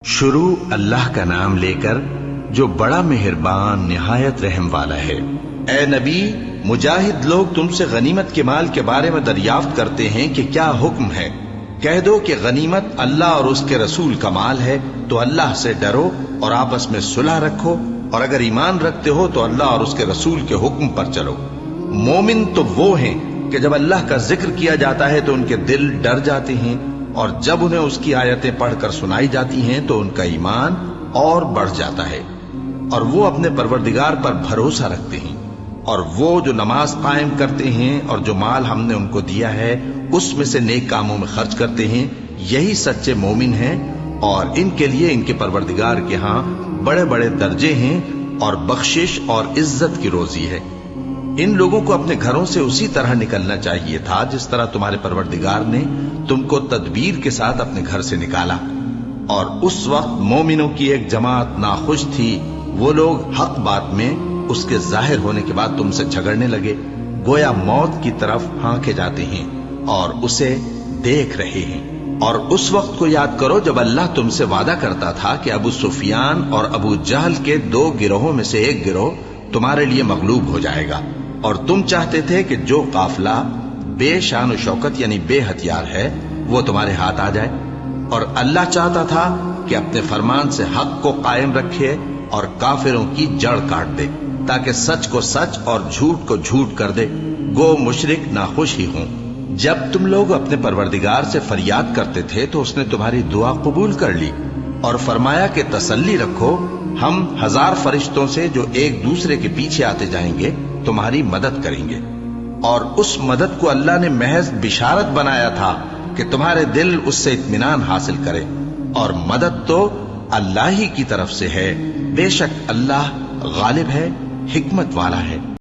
شروع اللہ کا نام لے کر جو بڑا مہربان نہایت رحم والا ہے۔ اے نبی، مجاہد لوگ تم سے غنیمت کے مال کے بارے میں دریافت کرتے ہیں کہ کیا حکم ہے۔ کہہ دو کہ غنیمت اللہ اور اس کے رسول کا مال ہے، تو اللہ سے ڈرو اور آپس میں صلح رکھو، اور اگر ایمان رکھتے ہو تو اللہ اور اس کے رسول کے حکم پر چلو۔ مومن تو وہ ہیں کہ جب اللہ کا ذکر کیا جاتا ہے تو ان کے دل ڈر جاتے ہیں، اور جب انہیں اس کی آیتیں پڑھ کر سنائی جاتی ہیں تو ان کا ایمان اور بڑھ جاتا ہے، اور وہ اپنے پروردگار پر بھروسہ رکھتے ہیں، اور وہ جو نماز قائم کرتے ہیں اور جو مال ہم نے ان کو دیا ہے اس میں سے نیک کاموں میں خرچ کرتے ہیں، یہی سچے مومن ہیں، اور ان کے لیے ان کے پروردگار کے ہاں بڑے بڑے درجے ہیں اور بخشش اور عزت کی روزی ہے۔ ان لوگوں کو اپنے گھروں سے اسی طرح نکلنا چاہیے تھا جس طرح تمہارے پروردگار نے تم کو تدبیر کے ساتھ اپنے گھر سے نکالا، اور اس وقت مومنوں کی ایک جماعت ناخوش تھی۔ وہ لوگ حق بات میں اس کے ظاہر ہونے کے بعد تم سے جھگڑنے لگے، گویا موت کی طرف ہانکے جاتے ہیں اور اسے دیکھ رہے ہیں۔ اور اس وقت کو یاد کرو جب اللہ تم سے وعدہ کرتا تھا کہ ابو سفیان اور ابو جہل کے 2 گروہوں میں سے ایک گروہ تمہارے لیے مغلوب ہو جائے گا، اور تم چاہتے تھے کہ جو قافلہ بے شان و شوکت یعنی بے ہتھیار ہے وہ تمہارے ہاتھ آ جائے، اور اللہ چاہتا تھا کہ اپنے فرمان سے حق کو قائم رکھے اور کافروں کی جڑ کاٹ دے، تاکہ سچ کو سچ اور جھوٹ کو جھوٹ کر دے، گو مشرک ناخوش ہی ہوں۔ جب تم لوگ اپنے پروردگار سے فریاد کرتے تھے تو اس نے تمہاری دعا قبول کر لی، اور فرمایا کہ تسلی رکھو، ہم 1000 فرشتوں سے جو ایک دوسرے کے پیچھے آتے جائیں گے تمہاری مدد کریں گے۔ اور اس مدد کو اللہ نے محض بشارت بنایا تھا کہ تمہارے دل اس سے اطمینان حاصل کرے، اور مدد تو اللہ ہی کی طرف سے ہے، بے شک اللہ غالب ہے، حکمت والا ہے۔